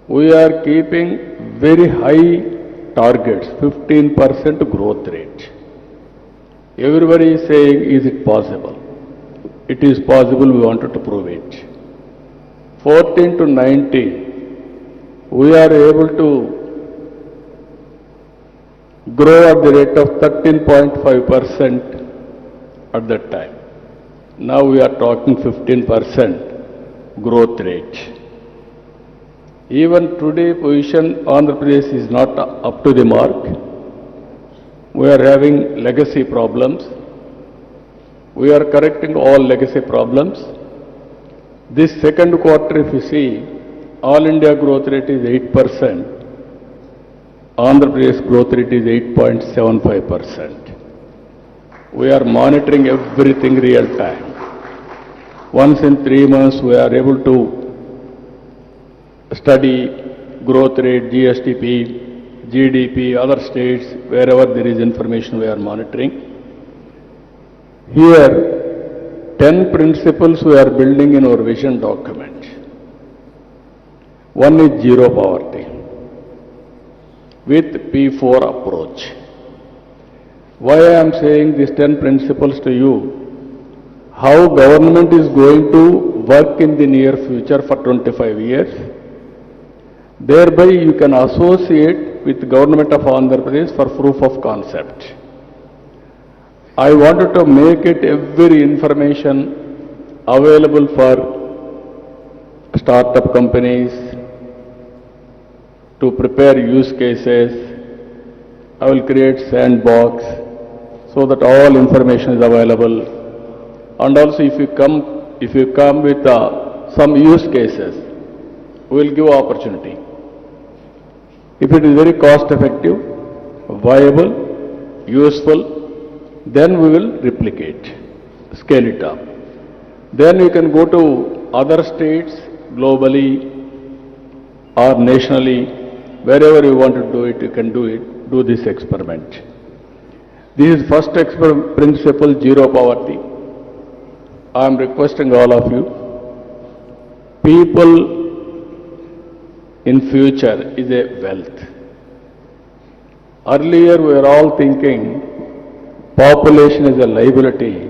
we are keeping very high targets, 15% growth rate. Everybody is saying, is it possible? It is possible, we wanted to prove it. 14 to 19, we are able to grow at the rate of 13.5% at that time. Now we are talking 15% growth rate. Even today position Andhra Pradesh is not up to the mark. We are having legacy problems. We are correcting all legacy problems. This second quarter, if you see, all India growth rate is 8%. Andhra Pradesh growth rate is 8.75%. We are monitoring everything real time. Once in 3 months, we are able to study growth rate, GSTP, GDP, other states, wherever there is information we are monitoring. Here, 10 principles we are building in our vision document. One is zero poverty with P4 approach. Why I am saying these 10 principles to you? How government is going to work in the near future for 25 years. Thereby you can associate with the government of Andhra Pradesh for proof of concept. I wanted to make it every information available for startup companies to prepare use cases. I will create sandbox so that all information is available. And also if you come with some use cases, we will give opportunity. If it is very cost effective, viable, useful, then we will replicate, scale it up. Then you can go to other states globally or nationally, wherever you want to do it, you can do it, do this experiment. This is first principle, zero poverty. I am requesting all of you, people in future is a wealth. Earlier we were all thinking population is a liability.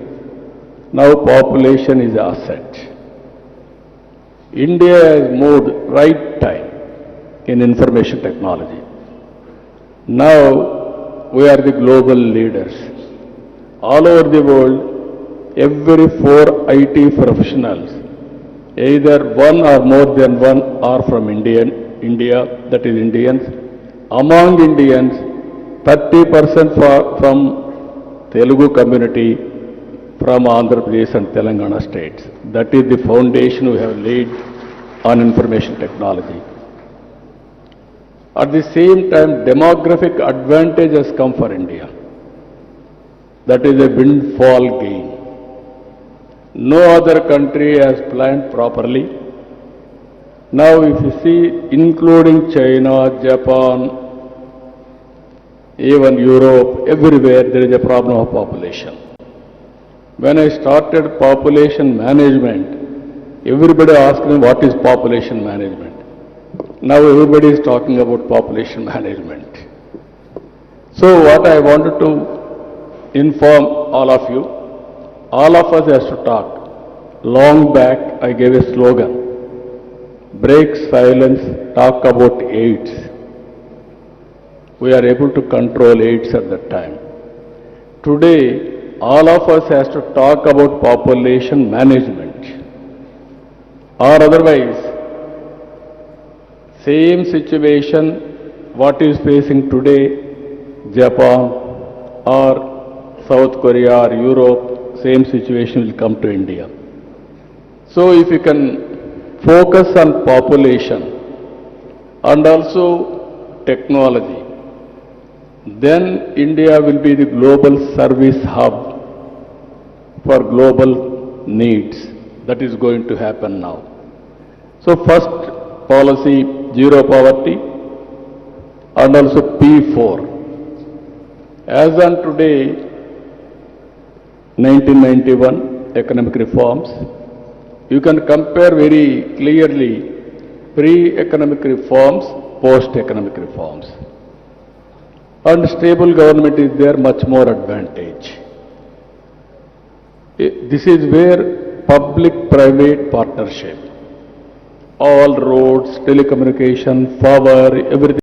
Now population is an asset. India has moved right time in information technology. Now we are the global leaders. All over the world, every 4 IT professionals, either one or more than one are from India, that is Indians. Among Indians, 30% from Telugu community, from Andhra Pradesh and Telangana states. That is the foundation we have laid on information technology. At the same time, demographic advantage has come for India. That is a windfall gain. No other country has planned properly. Now if you see, including China, Japan, even Europe, everywhere there is a problem of population. When I started population management, everybody asked me what is population management. Now everybody is talking about population management. So what I wanted to inform all of you, all of us has to talk. Long back I gave a slogan, break silence, talk about AIDS. We are able to control AIDS at that time. Today, all of us has to talk about population management. Or otherwise, same situation what is facing today, Japan or South Korea or Europe, same situation will come to India. So if you can focus on population and also technology, then India will be the global service hub for global needs. That is going to happen now. So first policy, zero poverty, and also P4. As on today, 1991 economic reforms, you can compare very clearly pre-economic reforms, post-economic reforms. And stable government is there much more advantage. This is where public-private partnership, all roads, telecommunication, power, everything